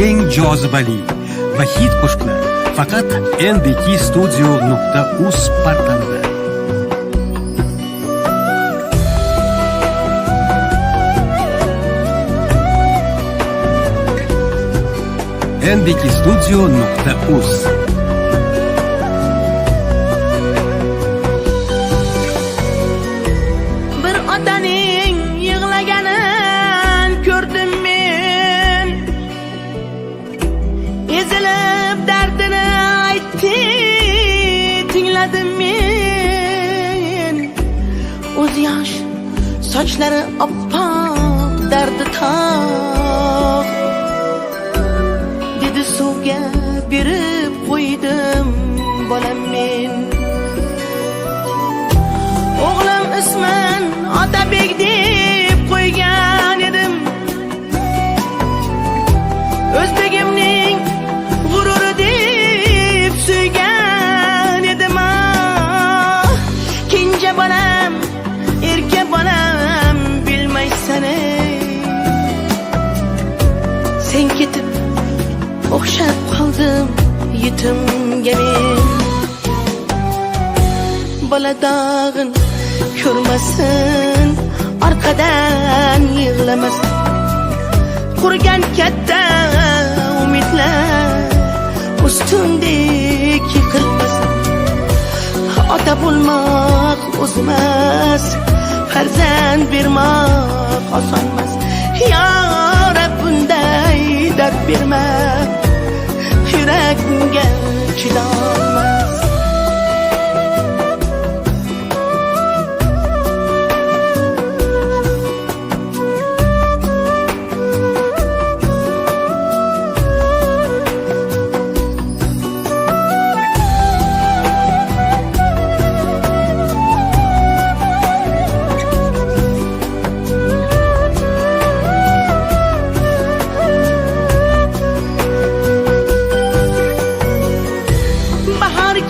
eng jozibali va hit qo'shiqlar faqat ndkstudio.uz portalida. ndkstudio.uz. Bir otaning yig'laganin ko'rdim men, ezilib dardini aytdi, tingladim men. O'z yosh sochlari oppoq, dardi tog', dedi suvga berib qo'ydim bolam men. O'g'lim ismin Otabek deb qo'ygan edim, o'zbegimning g'ururi deb suygan edim. Kenja bolam, erka bolam bilmaysan ey, sen ketib o'xshab qoldim yetimga men. Bola dog'in ko'rmasin, orqadan yig'lamasin, qurgan katta umidlar ustundek yiqilmasin. Ota bo'lmoq o'zmas, farzand bermoq osonmas. Ya Rab, bunday dard berma, yurak bunga chidolmas.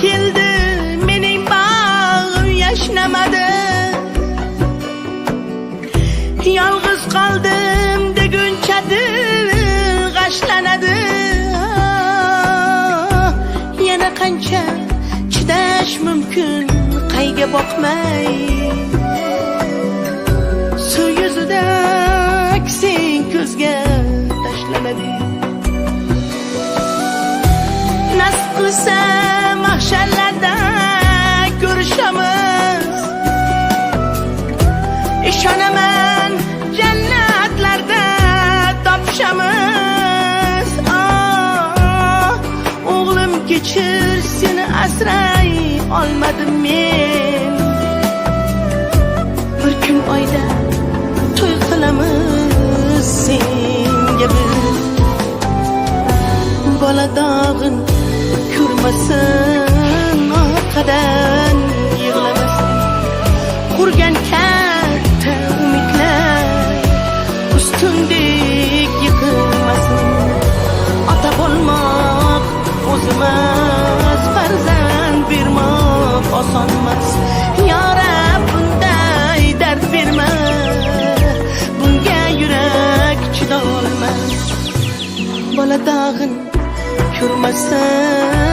Keldi mening bag'im yashnamadi, yolg'iz qoldim deguncha dil g'ashlanadi. Yana qancha chidash mumkin qayga boqmay, suv yuzida aksing ko'zga tashlamading. Nasib qilsa mahsharlarda ko'rishamiz, ishonaman jannatlarda topishamiz. O'g'lim kechir, seni asray olmadim men. Bir kun oyda to'y qilamiz senga biz. Bola dog'in ko'rmasin, orqadan yig'lamasin, qurgan katta umidlar ustundek yiqilmasin. Ota bo'lmoq o'zmas, farzand bermoq osonmas. Ya Rab, bunday dard berma, bunga yurak chidolmas. Bola dog'in ko'rmasin,